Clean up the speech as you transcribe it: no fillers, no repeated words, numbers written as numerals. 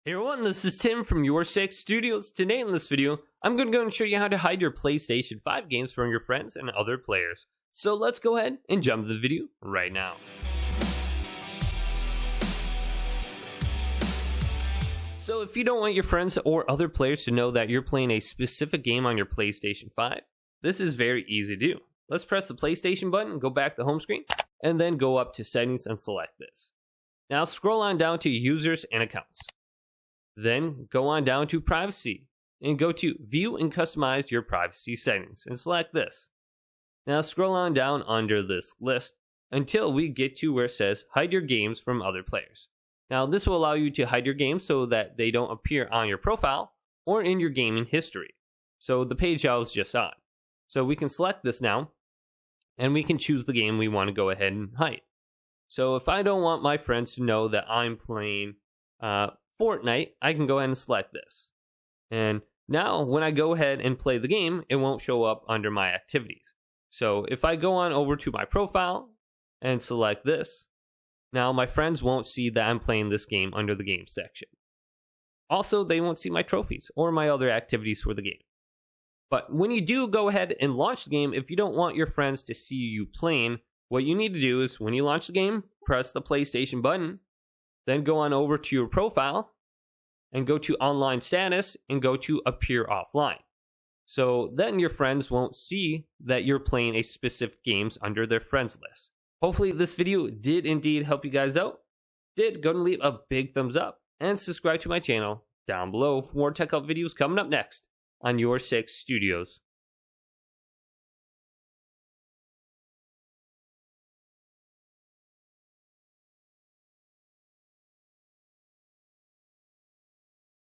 Hey everyone, this is Tim from YourSixStudios. Today in this video, I'm going to go and show you how to hide your PlayStation 5 games from your friends and other players. So let's go ahead and jump to the video right now. So if you don't want your friends or other players to know that you're playing a specific game on your PlayStation 5, this is very easy to do. Let's press the PlayStation button, go back to the home screen, and then go up to settings and select this. Now scroll on down to users and accounts. Then go on down to privacy and go to view and customize your privacy settings and select this. Now scroll on down under this list until we get to where it says hide your games from other players. Now this will allow you to hide your games so that they don't appear on your profile or in your gaming history. So the page I was just on. So we can select this now and we can choose the game we want to go ahead and hide. So if I don't want my friends to know that I'm playing Fortnite, I can go ahead and select this. And now when I go ahead and play the game, it won't show up under my activities. So if I go on over to my profile and select this, now my friends won't see that I'm playing this game under the game section. Also, they won't see my trophies or my other activities for the game. But when you do go ahead and launch the game, if you don't want your friends to see you playing, what you need to do is when you launch the game, press the PlayStation button, then go on over to your profile and go to online status and go to appear offline. So then your friends won't see that you're playing a specific games under their friends list. Hopefully this video did indeed help you guys out. Did go and leave a big thumbs up and subscribe to my channel down below for more tech help videos coming up next on YourSixStudios.